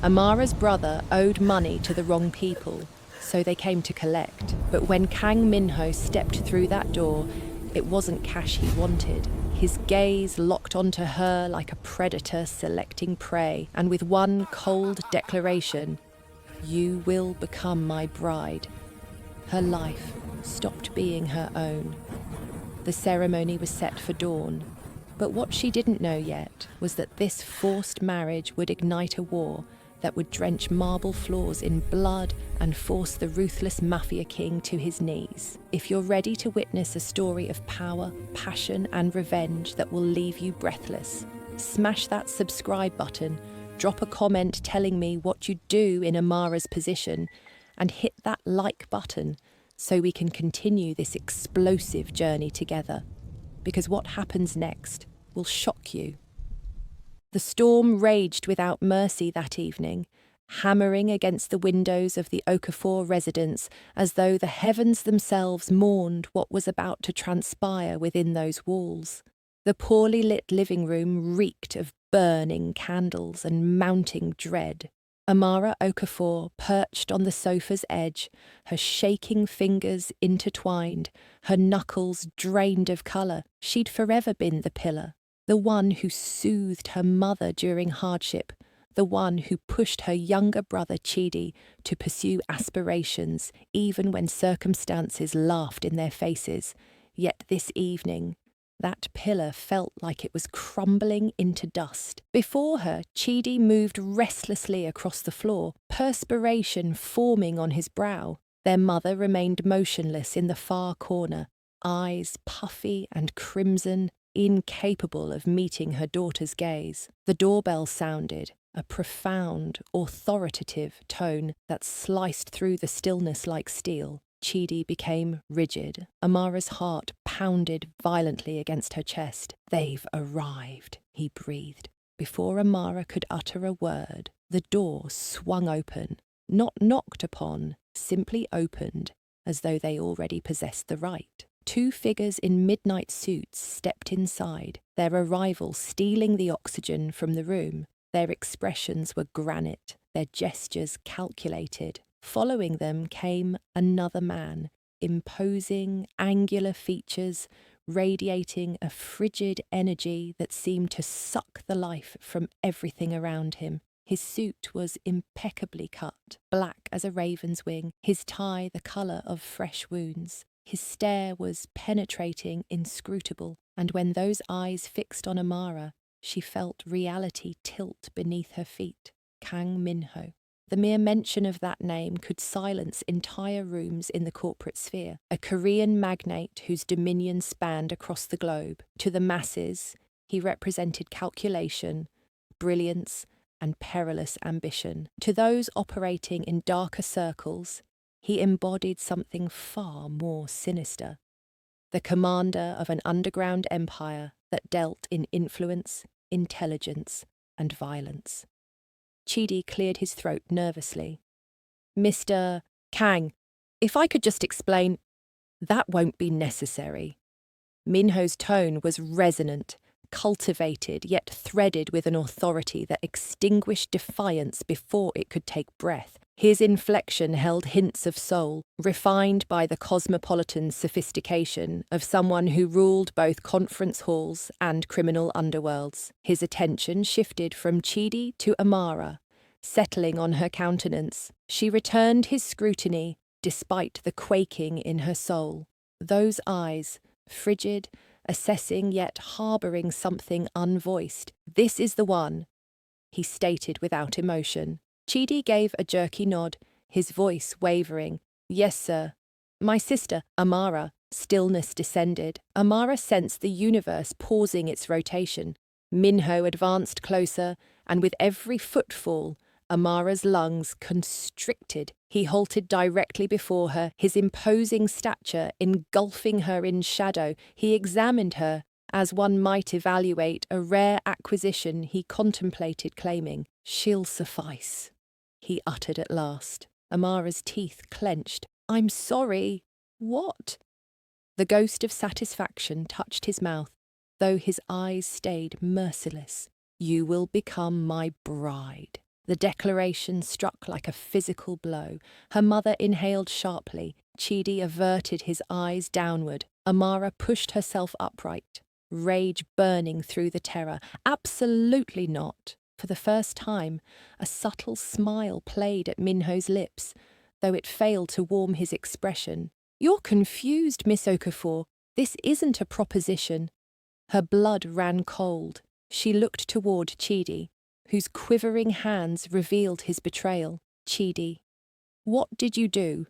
Amara's brother owed money to the wrong people, so they came to collect. But when Kang Minho stepped through that door, it wasn't cash he wanted. His gaze locked onto her like a predator selecting prey, and with one cold declaration, "You will become my bride," her life stopped being her own. The ceremony was set for dawn, but what she didn't know yet was that this forced marriage would ignite a war that would drench marble floors in blood and force the ruthless Mafia king to his knees. If you're ready to witness a story of power, passion, and revenge that will leave you breathless, smash that subscribe button, drop a comment telling me what you'd do in Amara's position, and hit that like button so we can continue this explosive journey together. Because what happens next will shock you. The storm raged without mercy that evening, hammering against the windows of the Okafor residence as though the heavens themselves mourned what was about to transpire within those walls. The poorly lit living room reeked of burning candles and mounting dread. Amara Okafor perched on the sofa's edge, her shaking fingers intertwined, her knuckles drained of colour. She'd forever been the pillar, the one who soothed her mother during hardship, the one who pushed her younger brother Chidi to pursue aspirations even when circumstances laughed in their faces. Yet this evening, that pillar felt like it was crumbling into dust. Before her, Chidi moved restlessly across the floor, perspiration forming on his brow. Their mother remained motionless in the far corner, eyes puffy and crimson, incapable of meeting her daughter's gaze. The doorbell sounded, a profound, authoritative tone that sliced through the stillness like steel. Chidi became rigid. Amara's heart pounded violently against her chest. "They've arrived," he breathed. Before Amara could utter a word, the door swung open, not knocked upon, simply opened, as though they already possessed the right. Two figures in midnight suits stepped inside, their arrival stealing the oxygen from the room. Their expressions were granite, their gestures calculated. Following them came another man, imposing, angular features, radiating a frigid energy that seemed to suck the life from everything around him. His suit was impeccably cut, black as a raven's wing, his tie the colour of fresh wounds. His stare was penetrating, inscrutable, and when those eyes fixed on Amara, she felt reality tilt beneath her feet. Kang Minho. The mere mention of that name could silence entire rooms in the corporate sphere. A Korean magnate whose dominion spanned across the globe. To the masses, he represented calculation, brilliance, and perilous ambition. To those operating in darker circles, he embodied something far more sinister. The commander of an underground empire that dealt in influence, intelligence, and violence. Chidi cleared his throat nervously. "Mr. Kang, if I could just explain—" "That won't be necessary." Minho's tone was resonant, cultivated, yet threaded with an authority that extinguished defiance before it could take breath. His inflection held hints of soul, refined by the cosmopolitan sophistication of someone who ruled both conference halls and criminal underworlds. His attention shifted from Chidi to Amara, settling on her countenance. She returned his scrutiny, despite the quaking in her soul. Those eyes, frigid, assessing yet harbouring something unvoiced. "This is the one," he stated without emotion. Chidi gave a jerky nod, his voice wavering. "Yes, sir." "My sister, Amara." Stillness descended. Amara sensed the universe pausing its rotation. Minho advanced closer, and with every footfall, Amara's lungs constricted. He halted directly before her, his imposing stature engulfing her in shadow. He examined her, as one might evaluate a rare acquisition he contemplated claiming. "She'll suffice," he uttered at last. Amara's teeth clenched. "I'm sorry." "What?" The ghost of satisfaction touched his mouth, though his eyes stayed merciless. "You will become my bride." The declaration struck like a physical blow. Her mother inhaled sharply. Chidi averted his eyes downward. Amara pushed herself upright, rage burning through the terror. Absolutely not. For the first time, a subtle smile played at Minho's lips, though it failed to warm his expression. "You're confused, Miss Okafor. This isn't a proposition." Her blood ran cold. She looked toward Chidi, whose quivering hands revealed his betrayal. "Chidi, what did you do?"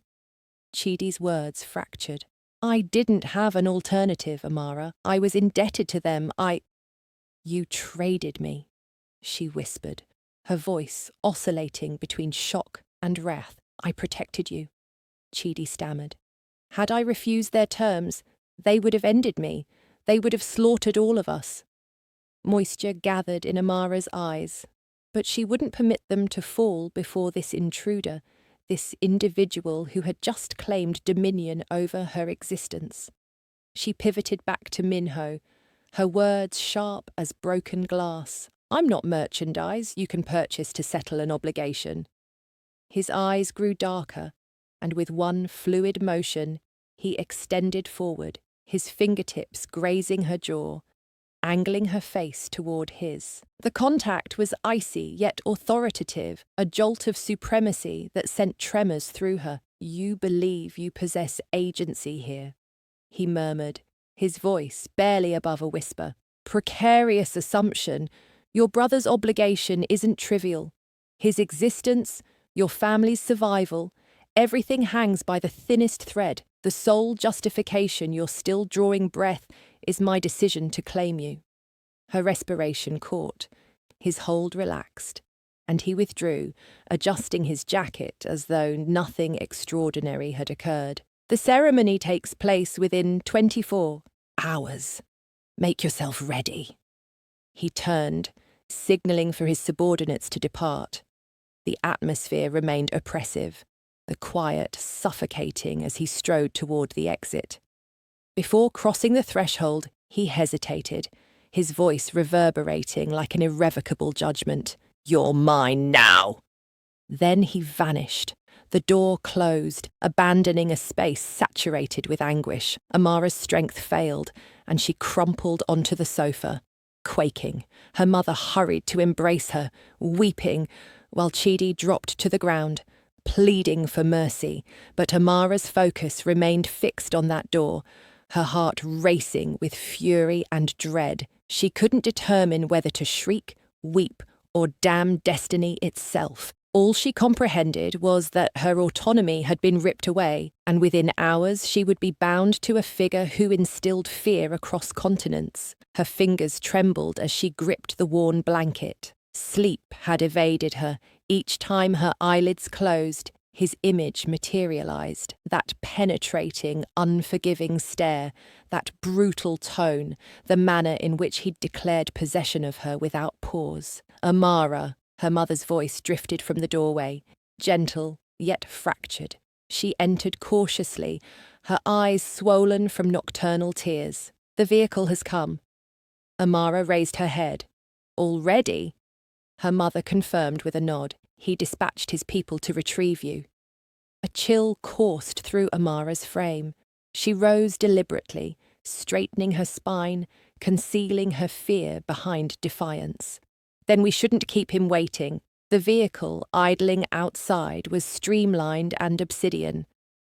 Chidi's words fractured. "I didn't have an alternative, Amara. I was indebted to them. You traded me," she whispered, her voice oscillating between shock and wrath. "I protected you," Chidi stammered. "Had I refused their terms, they would have ended me. They would have slaughtered all of us." Moisture gathered in Amara's eyes, but she wouldn't permit them to fall before this intruder, this individual who had just claimed dominion over her existence. She pivoted back to Minho, her words sharp as broken glass. "I'm not merchandise you can purchase to settle an obligation." His eyes grew darker, and with one fluid motion, he extended forward, his fingertips grazing her jaw, angling her face toward his. The contact was icy yet authoritative, a jolt of supremacy that sent tremors through her. "You believe you possess agency here," he murmured, his voice barely above a whisper. "Precarious assumption. Your brother's obligation isn't trivial. His existence, your family's survival, everything hangs by the thinnest thread. The sole justification you're still drawing breath is my decision to claim you." Her respiration caught, his hold relaxed, and he withdrew, adjusting his jacket as though nothing extraordinary had occurred. "The ceremony takes place within 24 hours. Make yourself ready." He turned, signalling for his subordinates to depart. The atmosphere remained oppressive, the quiet suffocating as he strode toward the exit. Before crossing the threshold, he hesitated, his voice reverberating like an irrevocable judgment. "You're mine now." Then he vanished. The door closed, abandoning a space saturated with anguish. Amara's strength failed, and she crumpled onto the sofa, quaking. Her mother hurried to embrace her, weeping, while Chidi dropped to the ground, pleading for mercy. But Amara's focus remained fixed on that door, her heart racing with fury and dread. She couldn't determine whether to shriek, weep, or damn destiny itself. All she comprehended was that her autonomy had been ripped away, and within hours she would be bound to a figure who instilled fear across continents. Her fingers trembled as she gripped the worn blanket. Sleep had evaded her. Each time her eyelids closed, his image materialized. That penetrating, unforgiving stare, that brutal tone, the manner in which he'd declared possession of her without pause. "Amara," her mother's voice drifted from the doorway, gentle yet fractured. She entered cautiously, her eyes swollen from nocturnal tears. "The vehicle has come." Amara raised her head. "Already?" Her mother confirmed with a nod. "He dispatched his people to retrieve you." A chill coursed through Amara's frame. She rose deliberately, straightening her spine, concealing her fear behind defiance. "Then we shouldn't keep him waiting." The vehicle, idling outside, was streamlined and obsidian,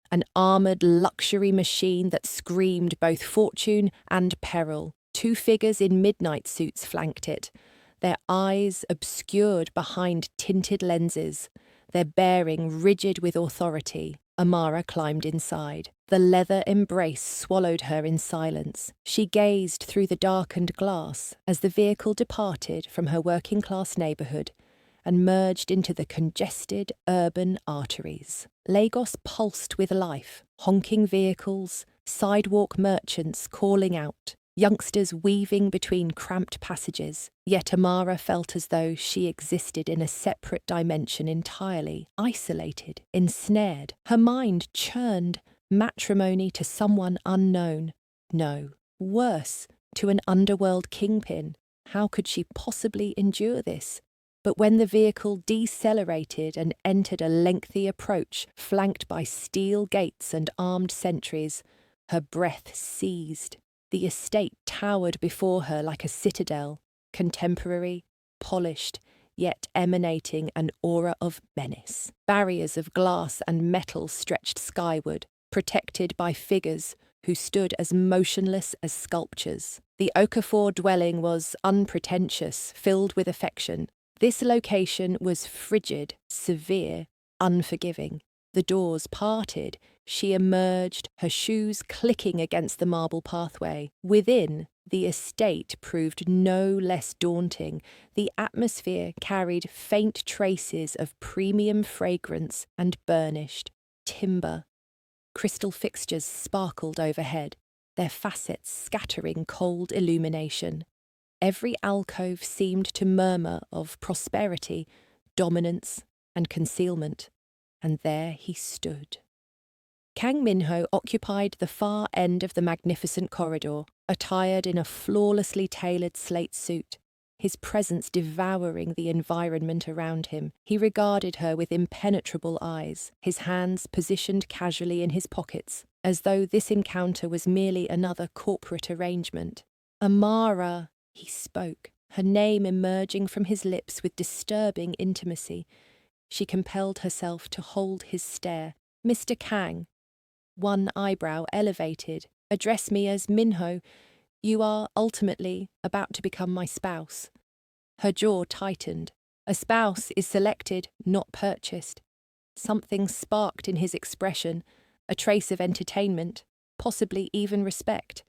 an armoured luxury machine that screamed both fortune and peril. Two figures in midnight suits flanked it, their eyes obscured behind tinted lenses, their bearing rigid with authority. Amara climbed inside. The leather embrace swallowed her in silence. She gazed through the darkened glass as the vehicle departed from her working-class neighbourhood and merged into the congested urban arteries. Lagos pulsed with life, honking vehicles, sidewalk merchants calling out, youngsters weaving between cramped passages. Yet Amara felt as though she existed in a separate dimension entirely, isolated, ensnared. Her mind churned, matrimony to someone unknown. No, worse, to an underworld kingpin. How could she possibly endure this? But when the vehicle decelerated and entered a lengthy approach flanked by steel gates and armed sentries, her breath seized. The estate towered before her like a citadel, contemporary, polished, yet emanating an aura of menace. Barriers of glass and metal stretched skyward, protected by figures who stood as motionless as sculptures. The Okafor dwelling was unpretentious, filled with affection. This location was frigid, severe, unforgiving. The doors parted. She emerged, her shoes clicking against the marble pathway. Within, the estate proved no less daunting. The atmosphere carried faint traces of premium fragrance and burnished timber. Crystal fixtures sparkled overhead, their facets scattering cold illumination. Every alcove seemed to murmur of prosperity, dominance, and concealment. And there he stood. Kang Minho occupied the far end of the magnificent corridor, attired in a flawlessly tailored slate suit, his presence devouring the environment around him. He regarded her with impenetrable eyes, his hands positioned casually in his pockets, as though this encounter was merely another corporate arrangement. Amara, he spoke, her name emerging from his lips with disturbing intimacy. She compelled herself to hold his stare. Mr. Kang, one eyebrow elevated, address me as Minho. You are ultimately about to become my spouse. Her jaw tightened. A spouse is selected, not purchased. Something sparked in his expression, a trace of entertainment, possibly even respect,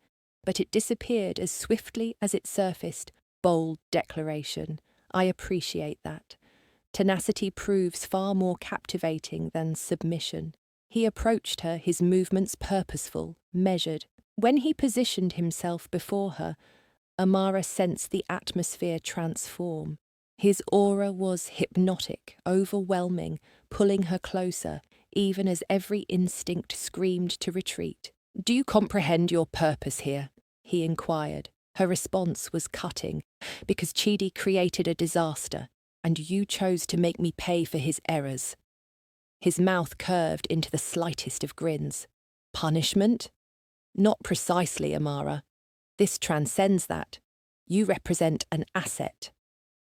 but it disappeared as swiftly as it surfaced. Bold declaration. I appreciate that. Tenacity proves far more captivating than submission. He approached her, his movements purposeful, measured. When he positioned himself before her, Amara sensed the atmosphere transform. His aura was hypnotic, overwhelming, pulling her closer, even as every instinct screamed to retreat. Do you comprehend your purpose here? He inquired. Her response was cutting, because Chidi created a disaster, and you chose to make me pay for his errors. His mouth curved into the slightest of grins. Punishment? Not precisely, Amara. This transcends that. You represent an asset.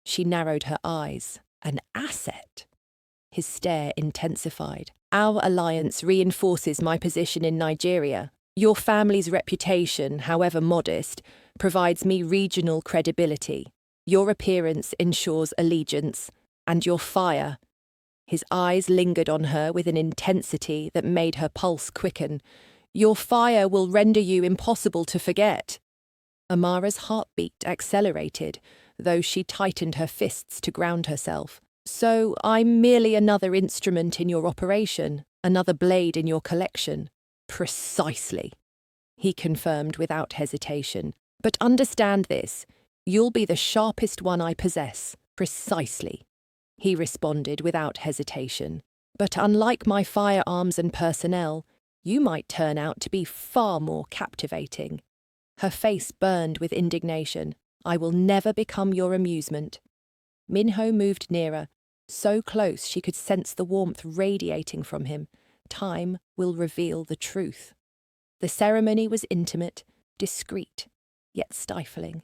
She narrowed her eyes. An asset? His stare intensified. Our alliance reinforces my position in Nigeria. Your family's reputation, however modest, provides me regional credibility. Your appearance ensures allegiance, and your fire. His eyes lingered on her with an intensity that made her pulse quicken. Your fire will render you impossible to forget. Amara's heartbeat accelerated, though she tightened her fists to ground herself. So I'm merely another instrument in your operation, another blade in your collection. Precisely, he confirmed without hesitation. But understand this, you'll be the sharpest one I possess. Precisely, he responded without hesitation. But unlike my firearms and personnel, you might turn out to be far more captivating. Her face burned with indignation. I will never become your amusement. Minho moved nearer, so close she could sense the warmth radiating from him. Time will reveal the truth. The ceremony was intimate, discreet, yet stifling.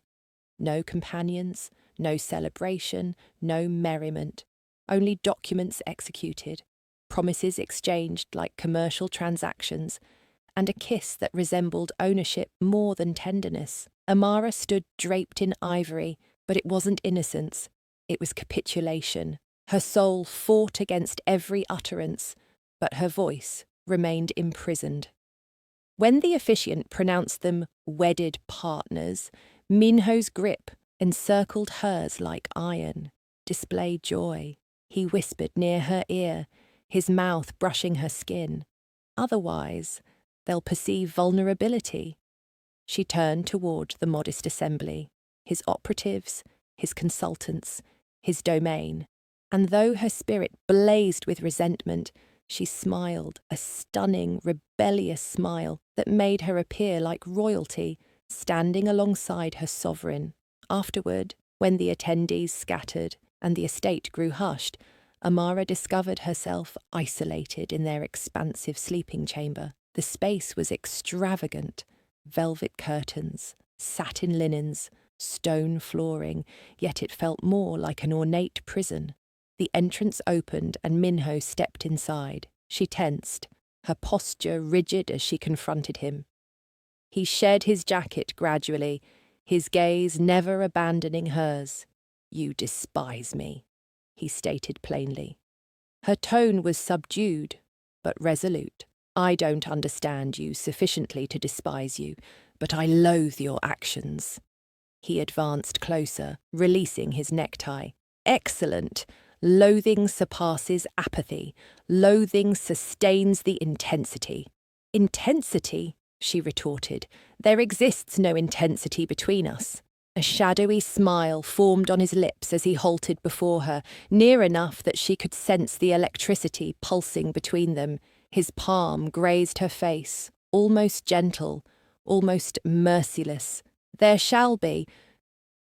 No companions, no celebration, no merriment. Only documents executed, promises exchanged like commercial transactions, and a kiss that resembled ownership more than tenderness. Amara stood draped in ivory, but it wasn't innocence. It was capitulation. Her soul fought against every utterance, but her voice remained imprisoned. When the officiant pronounced them wedded partners, Minho's grip encircled hers like iron. Display joy, he whispered near her ear, his mouth brushing her skin. Otherwise, they'll perceive vulnerability. She turned toward the modest assembly, his operatives, his consultants, his domain, and though her spirit blazed with resentment, she smiled, a stunning, rebellious smile that made her appear like royalty, standing alongside her sovereign. Afterward, when the attendees scattered, and the estate grew hushed, Amara discovered herself isolated in their expansive sleeping chamber. The space was extravagant: velvet curtains, satin linens, stone flooring, yet it felt more like an ornate prison. The entrance opened and Minho stepped inside. She tensed, her posture rigid as she confronted him. He shed his jacket gradually, his gaze never abandoning hers. "You despise me," he stated plainly. Her tone was subdued, but resolute. "I don't understand you sufficiently to despise you, but I loathe your actions." He advanced closer, releasing his necktie. "Excellent. Loathing surpasses apathy. Loathing sustains the intensity." "Intensity?" she retorted. "There exists no intensity between us." A shadowy smile formed on his lips as he halted before her, near enough that she could sense the electricity pulsing between them. His palm grazed her face, almost gentle, almost merciless. "There shall be."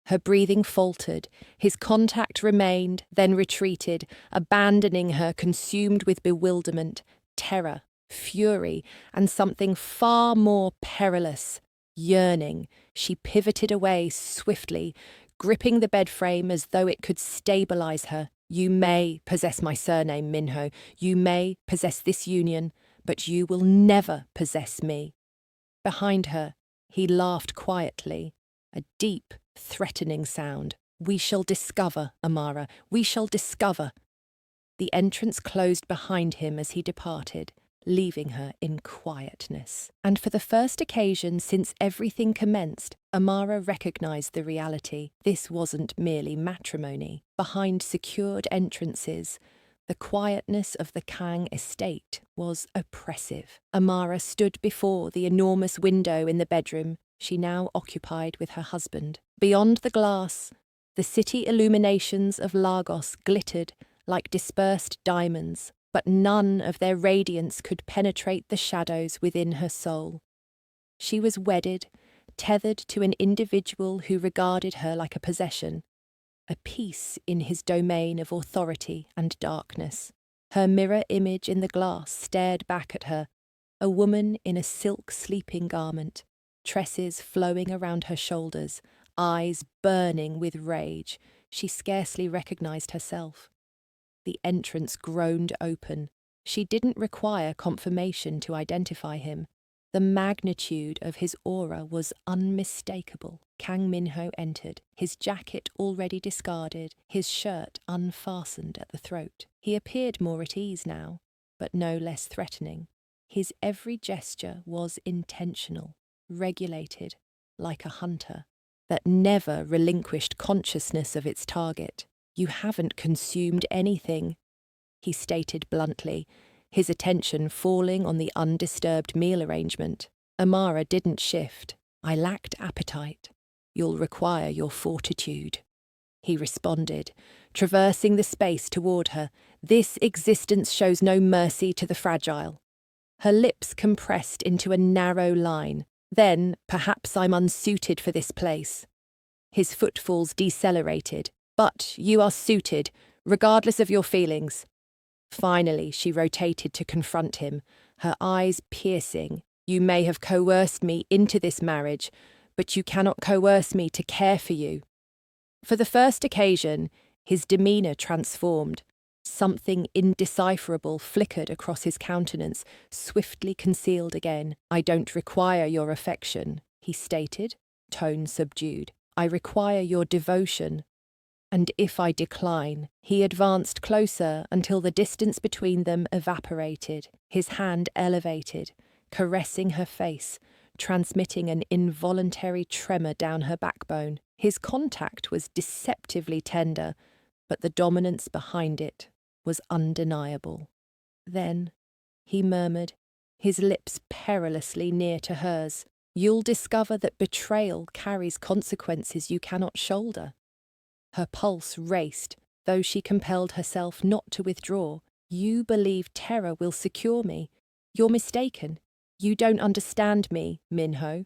Her breathing faltered, his contact remained, then retreated, abandoning her consumed with bewilderment, terror, fury, and something far more perilous, yearning. She pivoted away swiftly, gripping the bed frame as though it could stabilize her. "You may possess my surname, Minho. You may possess this union, but you will never possess me." Behind her, he laughed quietly, a deep, threatening sound. "We shall discover, Amara. We shall discover." The entrance closed behind him as he departed, leaving her in quietness. And for the first occasion since everything commenced, Amara recognized the reality. This wasn't merely matrimony. Behind secured entrances, the quietness of the Kang estate was oppressive. Amara stood before the enormous window in the bedroom she now occupied with her husband. Beyond the glass, the city illuminations of Lagos glittered like dispersed diamonds, but none of their radiance could penetrate the shadows within her soul. She was wedded, tethered to an individual who regarded her like a possession, a piece in his domain of authority and darkness. Her mirror image in the glass stared back at her, a woman in a silk sleeping garment, tresses flowing around her shoulders, eyes burning with rage. She scarcely recognized herself. The entrance groaned open. She didn't require confirmation to identify him. The magnitude of his aura was unmistakable. Kang Minho entered, his jacket already discarded, his shirt unfastened at the throat. He appeared more at ease now, but no less threatening. His every gesture was intentional, regulated, like a hunter, that never relinquished consciousness of its target. "You haven't consumed anything," he stated bluntly, his attention falling on the undisturbed meal arrangement. Amara didn't shift. "I lacked appetite. You'll require your fortitude," he responded, traversing the space toward her. "This existence shows no mercy to the fragile." Her lips compressed into a narrow line. "Then, perhaps I'm unsuited for this place." His footfalls decelerated. "But you are suited, regardless of your feelings." Finally, she rotated to confront him, her eyes piercing. "You may have coerced me into this marriage, but you cannot coerce me to care for you." For the first occasion, his demeanour transformed. Something indecipherable flickered across his countenance, swiftly concealed again. "I don't require your affection," he stated, tone subdued. "I require your devotion. And if I decline," he advanced closer until the distance between them evaporated, his hand elevated, caressing her face, transmitting an involuntary tremor down her backbone. His contact was deceptively tender, but the dominance behind it was undeniable. "Then," he murmured, his lips perilously near to hers, "you'll discover that betrayal carries consequences you cannot shoulder." Her pulse raced, though she compelled herself not to withdraw. "You believe terror will secure me. You're mistaken. You don't understand me, Minho."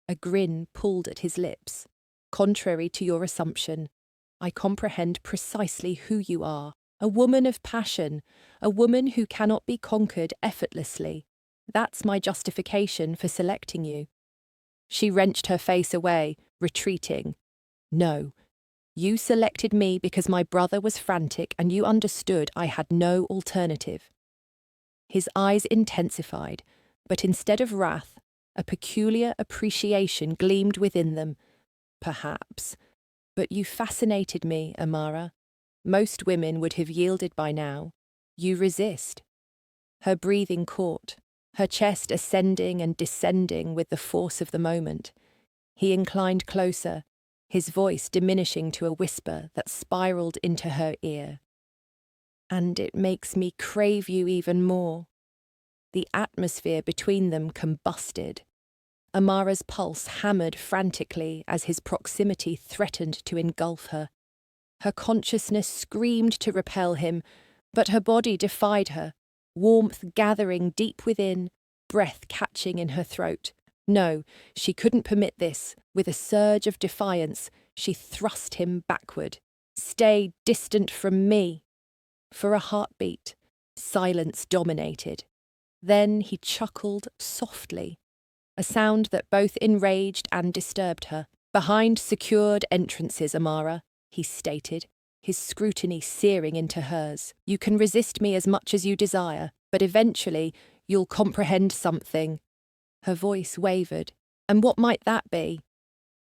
A grin pulled at his lips. "Contrary to your assumption, I comprehend precisely who you are. A woman of passion, a woman who cannot be conquered effortlessly. That's my justification for selecting you." She wrenched her face away, retreating. "No. You selected me because my brother was frantic and you understood I had no alternative." His eyes intensified, but instead of wrath, a peculiar appreciation gleamed within them. "Perhaps. But you fascinated me, Amara. Most women would have yielded by now. You resist." Her breathing caught, her chest ascending and descending with the force of the moment. He inclined closer, his voice diminishing to a whisper that spiraled into her ear. "And it makes me crave you even more." The atmosphere between them combusted. Amara's pulse hammered frantically as his proximity threatened to engulf her. Her consciousness screamed to repel him, but her body defied her, warmth gathering deep within, breath catching in her throat. No, she couldn't permit this. With a surge of defiance, she thrust him backward. "Stay distant from me." For a heartbeat, silence dominated. Then he chuckled softly, a sound that both enraged and disturbed her. "Behind secured entrances, Amara," he stated, his scrutiny searing into hers. "You can resist me as much as you desire, but eventually you'll comprehend something." Her voice wavered. "And what might that be?"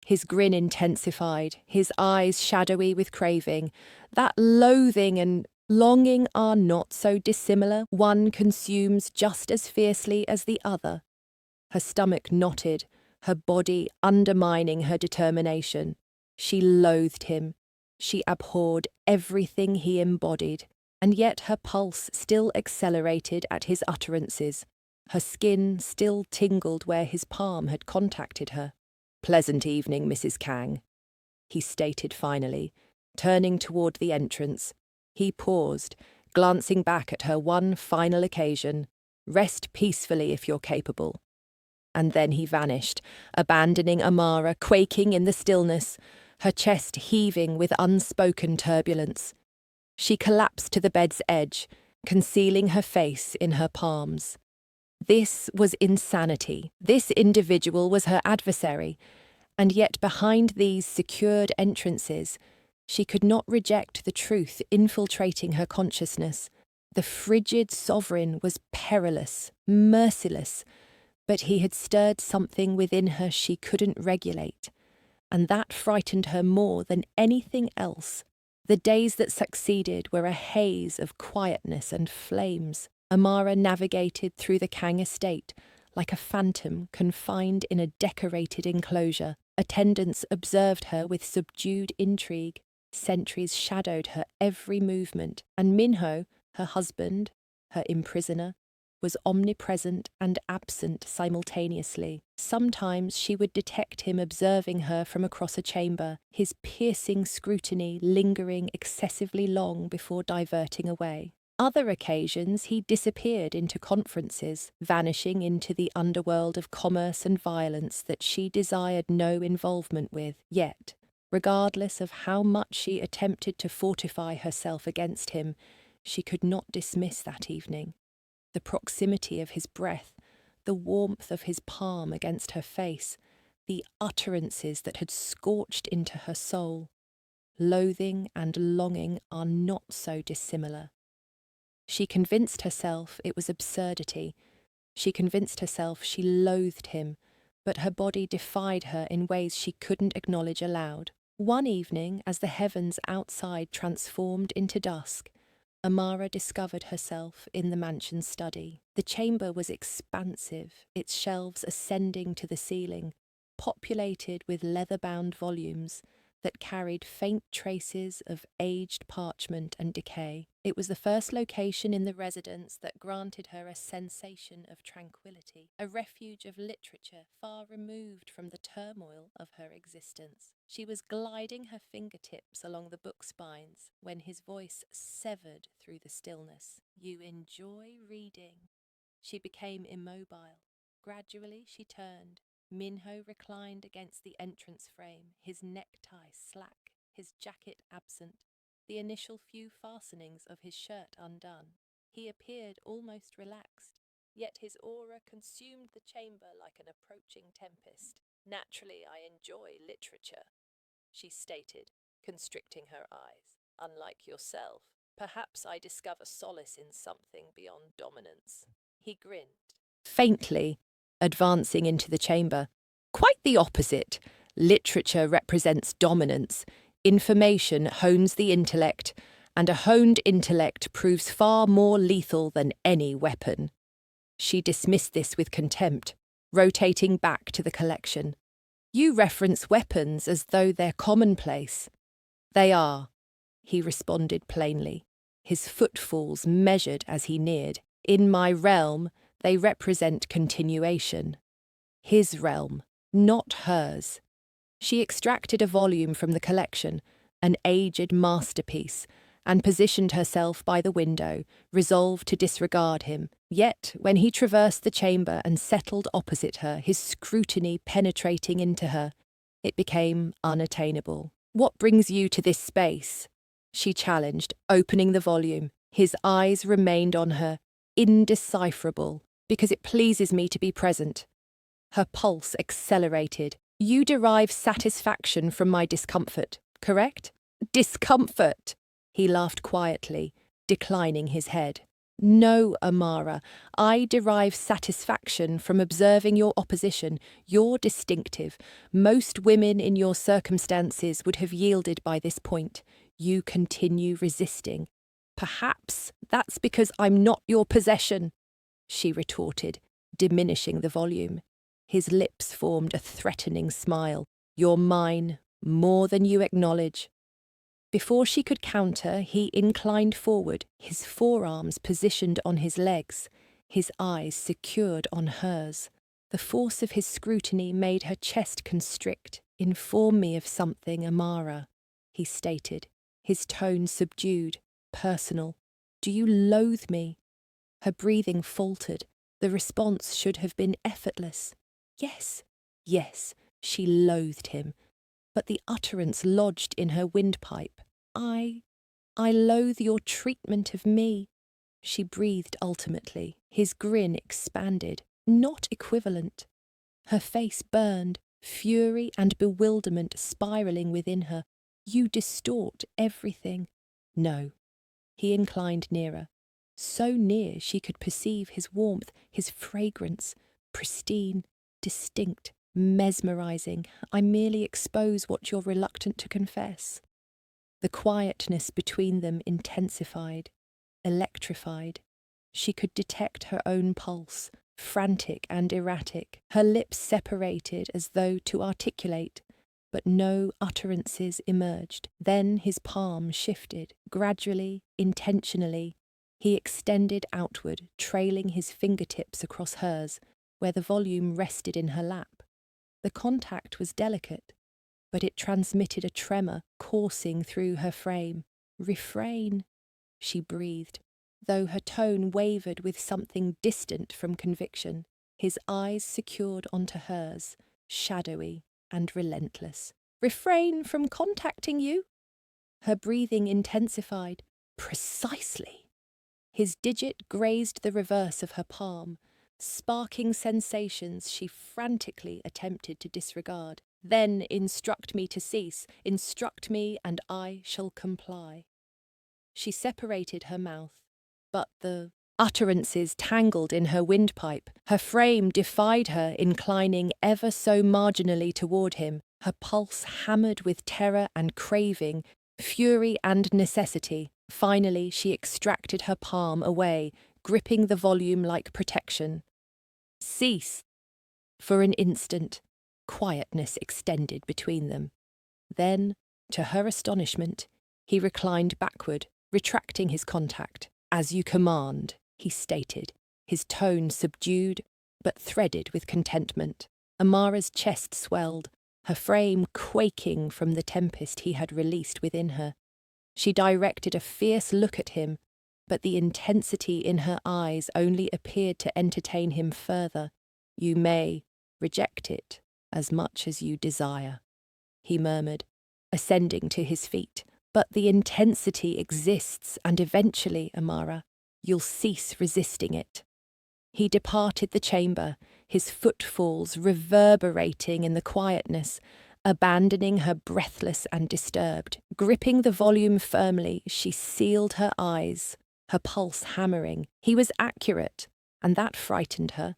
His grin intensified, his eyes shadowy with craving. "That loathing and longing are not so dissimilar. One consumes just as fiercely as the other." Her stomach knotted, her body undermining her determination. She loathed him. She abhorred everything he embodied, and yet her pulse still accelerated at his utterances. Her skin still tingled where his palm had contacted her. "Pleasant evening, Mrs. Kang," he stated finally, turning toward the entrance. He paused, glancing back at her one final occasion. "Rest peacefully if you're capable." And then he vanished, abandoning Amara quaking in the stillness, her chest heaving with unspoken turbulence. She collapsed to the bed's edge, concealing her face in her palms. This was insanity. This individual was her adversary, and yet behind these secured entrances, she could not reject the truth infiltrating her consciousness. The frigid sovereign was perilous, merciless, but he had stirred something within her she couldn't regulate, and that frightened her more than anything else. The days that succeeded were a haze of quietness and flames. Amara navigated through the Kang estate like a phantom confined in a decorated enclosure. Attendants observed her with subdued intrigue. Sentries shadowed her every movement, and Minho, her husband, her imprisoner, was omnipresent and absent simultaneously. Sometimes she would detect him observing her from across a chamber, his piercing scrutiny lingering excessively long before diverting away. Other occasions he disappeared into conferences, vanishing into the underworld of commerce and violence that she desired no involvement with. Yet, regardless of how much she attempted to fortify herself against him, she could not dismiss that evening. The proximity of his breath, the warmth of his palm against her face, the utterances that had scorched into her soul. Loathing and longing are not so dissimilar. She convinced herself it was absurdity. She convinced herself she loathed him, but her body defied her in ways she couldn't acknowledge aloud. One evening, as the heavens outside transformed into dusk, Amara discovered herself in the mansion's study. The chamber was expansive, its shelves ascending to the ceiling, populated with leather-bound volumes that carried faint traces of aged parchment and decay. It was the first location in the residence that granted her a sensation of tranquility, a refuge of literature far removed from the turmoil of her existence. She was gliding her fingertips along the book spines when his voice severed through the stillness. "You enjoy reading." She became immobile. Gradually she turned. Minho reclined against the entrance frame, his necktie slack. his jacket absent, the initial few fastenings of his shirt undone. He appeared almost relaxed, yet his aura consumed the chamber like an approaching tempest. "Naturally, I enjoy literature," she stated, constricting her eyes. "Unlike yourself, perhaps I discover solace in something beyond dominance." He grinned, faintly, advancing into the chamber. "Quite the opposite. Literature represents dominance. Information hones the intellect, and a honed intellect proves far more lethal than any weapon." She dismissed this with contempt, rotating back to the collection. "You reference weapons as though they're commonplace." "They are," he responded plainly, his footfalls measured as he neared. "In my realm, they represent continuation." His realm, not hers. She extracted a volume from the collection, an aged masterpiece, and positioned herself by the window, resolved to disregard him. Yet, when he traversed the chamber and settled opposite her, his scrutiny penetrating into her, it became unattainable. "What brings you to this space?" she challenged, opening the volume. His eyes remained on her, indecipherable. "Because it pleases me to be present." Her pulse accelerated. "You derive satisfaction from my discomfort, correct?" "Discomfort!" He laughed quietly, declining his head. "No, Amara, I derive satisfaction from observing your opposition. You're distinctive. Most women in your circumstances would have yielded by this point. You continue resisting." "Perhaps that's because I'm not your possession," she retorted, diminishing the volume. His lips formed a threatening smile. "You're mine, more than you acknowledge." Before she could counter, he inclined forward, his forearms positioned on his legs, his eyes secured on hers. The force of his scrutiny made her chest constrict. "Inform me of something, Amara," he stated, his tone subdued, personal. "Do you loathe me?" Her breathing faltered. The response should have been effortless. Yes, yes, she loathed him. But the utterance lodged in her windpipe. I loathe your treatment of me," she breathed ultimately. His grin expanded, not equivalent. Her face burned, fury and bewilderment spiraling within her. "You distort everything." "No." He inclined nearer, so near she could perceive his warmth, his fragrance, pristine, distinct, mesmerizing. "I merely expose what you're reluctant to confess." The quietness between them intensified, electrified. She could detect her own pulse, frantic and erratic. Her lips separated as though to articulate, but no utterances emerged. Then his palm shifted, gradually, intentionally. He extended outward, trailing his fingertips across hers, where the volume rested in her lap. The contact was delicate, but it transmitted a tremor coursing through her frame. "Refrain," she breathed, though her tone wavered with something distant from conviction. His eyes secured onto hers, shadowy and relentless. "Refrain from contacting you?" Her breathing intensified. "Precisely." His digit grazed the reverse of her palm, sparking sensations she frantically attempted to disregard. "Then instruct me to cease. Instruct me and I shall comply." She separated her mouth, but the utterances tangled in her windpipe. Her frame defied her, inclining ever so marginally toward him, her pulse hammered with terror and craving, fury and necessity. Finally, she extracted her palm away, gripping the volume like protection. "Cease." For an instant, quietness extended between them. Then, to her astonishment, he reclined backward, retracting his contact. "As you command," he stated, his tone subdued but threaded with contentment. Amara's chest swelled, her frame quaking from the tempest he had released within her. She directed a fierce look at him, but the intensity in her eyes only appeared to entertain him further. "You may reject it as much as you desire," he murmured, ascending to his feet. But the intensity exists, and eventually, Amara, you'll cease resisting it. He departed the chamber, his footfalls reverberating in the quietness, abandoning her breathless and disturbed. Gripping the volume firmly, she sealed her eyes, her pulse hammering. He was accurate, and that frightened her.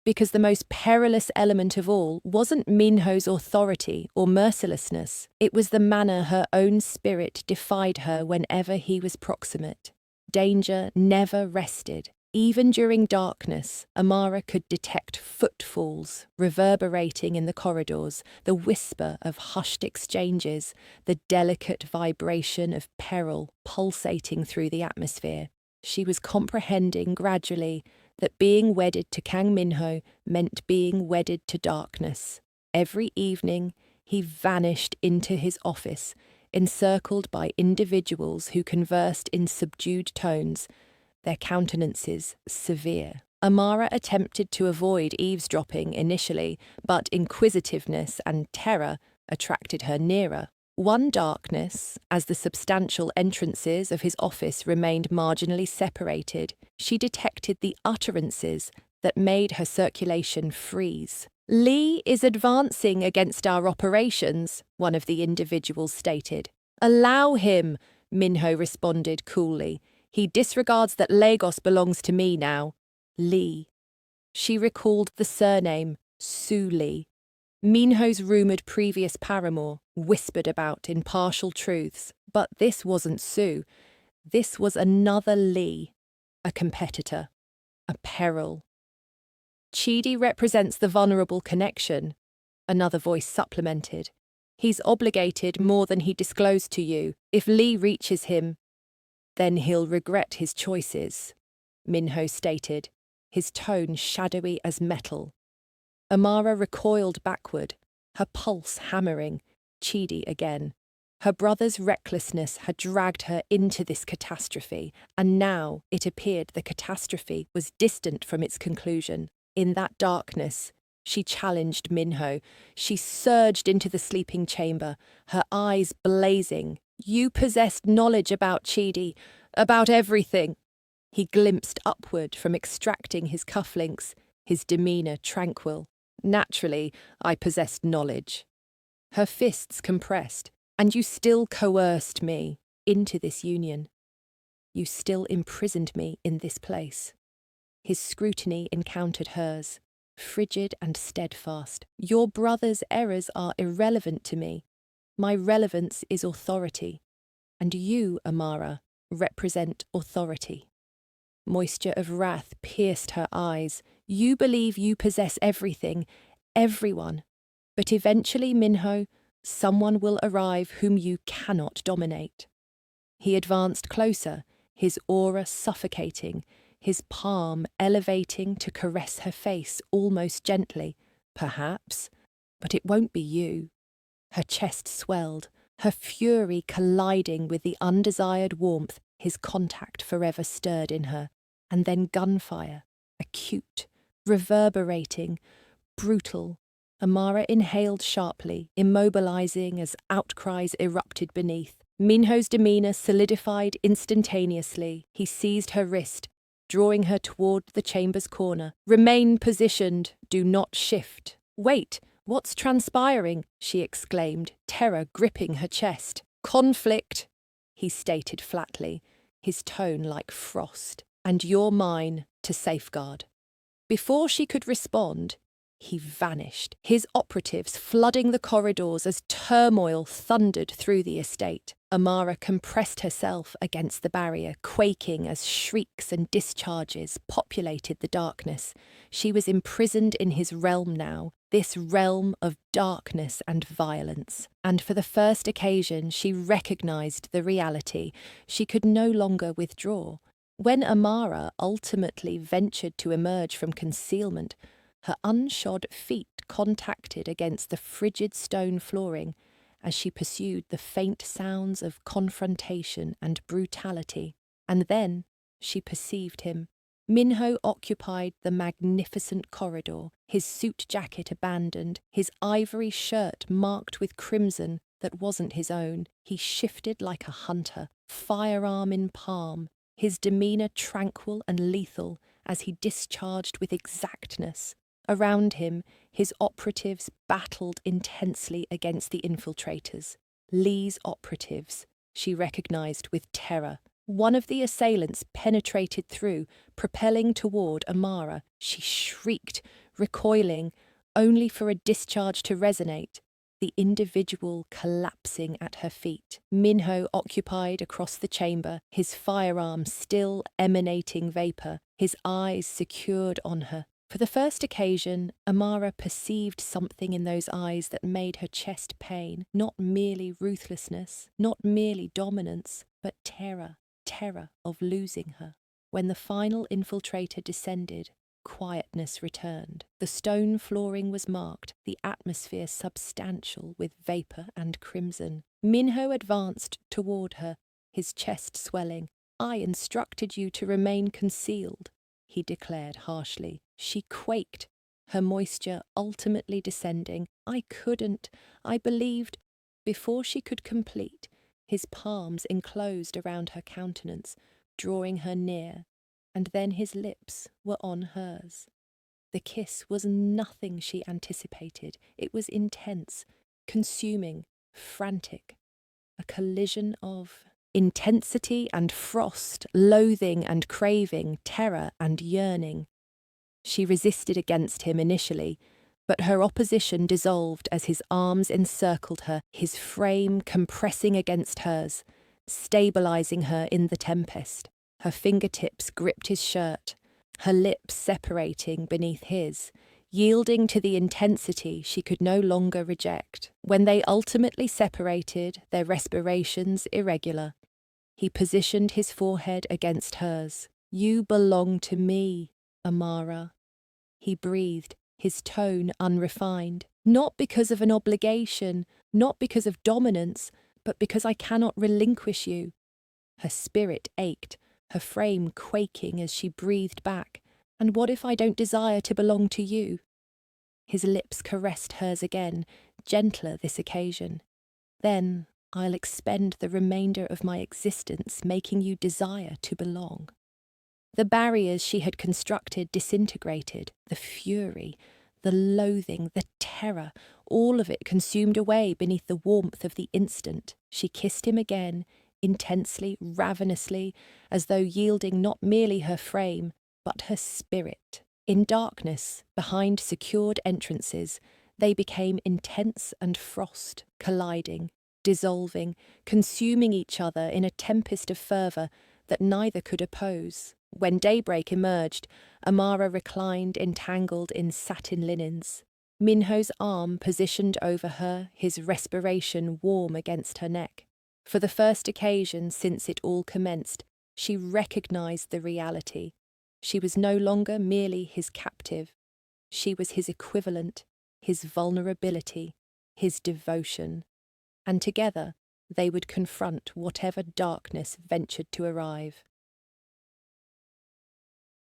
Because the most perilous element of all wasn't Minho's authority or mercilessness. It was the manner her own spirit defied her whenever he was proximate. Danger never rested. Even during darkness, Amara could detect footfalls reverberating in the corridors, the whisper of hushed exchanges, the delicate vibration of peril pulsating through the atmosphere. She was comprehending gradually that being wedded to Kang Minho meant being wedded to darkness. Every evening, he vanished into his office, encircled by individuals who conversed in subdued tones, their countenances severe. Amara attempted to avoid eavesdropping initially, but inquisitiveness and terror attracted her nearer. One darkness, as the substantial entrances of his office remained marginally separated, she detected the utterances that made her circulation freeze. "Lee is advancing against our operations," one of the individuals stated. "Allow him," Minho responded coolly. "He disregards that Lagos belongs to me now." Lee. She recalled the surname, Su Lee. Minho's rumoured previous paramour, whispered about in partial truths. But this wasn't Su. This was another Lee, a competitor, a peril. "Chidi represents the vulnerable connection," another voice supplemented. "He's obligated more than he disclosed to you. If Lee reaches him, then he'll regret his choices," Minho stated, his tone shadowy as metal. Amara recoiled backward, her pulse hammering. Chidi again. Her brother's recklessness had dragged her into this catastrophe, and now it appeared the catastrophe was distant from its conclusion. In that darkness, she challenged Minho. She surged into the sleeping chamber, her eyes blazing. "You possessed knowledge about Chidi, about everything." He glimpsed upward from extracting his cufflinks, his demeanour tranquil. "Naturally, I possessed knowledge." Her fists compressed. "And you still coerced me into this union. You still imprisoned me in this place." His scrutiny encountered hers, frigid and steadfast. "Your brother's errors are irrelevant to me. My relevance is authority. And you, Amara, represent authority." Moisture of wrath pierced her eyes. "You believe you possess everything, everyone. But eventually, Minho, someone will arrive whom you cannot dominate." He advanced closer, his aura suffocating, his palm elevating to caress her face almost gently. "Perhaps, but it won't be you." Her chest swelled, her fury colliding with the undesired warmth his contact forever stirred in her. And then gunfire, acute, reverberating, brutal. Amara inhaled sharply, immobilizing as outcries erupted beneath. Minho's demeanour solidified instantaneously. He seized her wrist, drawing her toward the chamber's corner. "Remain positioned, do not shift." "Wait, what's transpiring?" she exclaimed, terror gripping her chest. "Conflict," he stated flatly, his tone like frost. "And you're mine to safeguard." Before she could respond, he vanished, his operatives flooding the corridors as turmoil thundered through the estate. Amara compressed herself against the barrier, quaking as shrieks and discharges populated the darkness. She was imprisoned in his realm now, this realm of darkness and violence. And for the first occasion, she recognized the reality. She could no longer withdraw. When Amara ultimately ventured to emerge from concealment, her unshod feet contacted against the frigid stone flooring as she pursued the faint sounds of confrontation and brutality. And then she perceived him. Minho occupied the magnificent corridor, his suit jacket abandoned, his ivory shirt marked with crimson, that wasn't his own. He shifted like a hunter, firearm in palm, his demeanor tranquil and lethal as he discharged with exactness. Around him, his operatives battled intensely against the infiltrators. Lee's operatives, she recognized with terror. One of the assailants penetrated through, propelling toward Amara. She shrieked, recoiling, only for a discharge to resonate, the individual collapsing at her feet. Minho occupied across the chamber, his firearm still emanating vapor, his eyes secured on her. For the first occasion, Amara perceived something in those eyes that made her chest pain, not merely ruthlessness, not merely dominance, but terror of losing her. When the final infiltrator descended, quietness returned. The stone flooring was marked, the atmosphere substantial with vapor and crimson. Minho advanced toward her, his chest swelling. "I instructed you to remain concealed," he declared harshly. She quaked, her moisture ultimately descending. "I couldn't. I believed." Before she could complete, his palms enclosed around her countenance, drawing her near, and then his lips were on hers. The kiss was nothing she anticipated. It was intense, consuming, frantic, a collision of intensity and frost, loathing and craving, terror and yearning. She resisted against him initially, but her opposition dissolved as his arms encircled her, his frame compressing against hers, stabilizing her in the tempest. Her fingertips gripped his shirt, her lips separating beneath his, yielding to the intensity she could no longer reject. When they ultimately separated, their respirations irregular, he positioned his forehead against hers. "You belong to me, Amara," he breathed, his tone unrefined. "Not because of an obligation, not because of dominance, but because I cannot relinquish you." Her spirit ached, her frame quaking as she breathed back. "And what if I don't desire to belong to you?" His lips caressed hers again, gentler this occasion. "Then I'll expend the remainder of my existence making you desire to belong." The barriers she had constructed disintegrated, the fury, the loathing, the terror, all of it consumed away beneath the warmth of the instant. She kissed him again, intensely, ravenously, as though yielding not merely her frame, but her spirit. In darkness, behind secured entrances, they became intense and frost, colliding, dissolving, consuming each other in a tempest of fervour that neither could oppose. When daybreak emerged, Amara reclined entangled in satin linens. Minho's arm positioned over her, his respiration warm against her neck. For the first occasion since it all commenced, she recognized the reality. She was no longer merely his captive. She was his equivalent, his vulnerability, his devotion. And together they would confront whatever darkness ventured to arrive.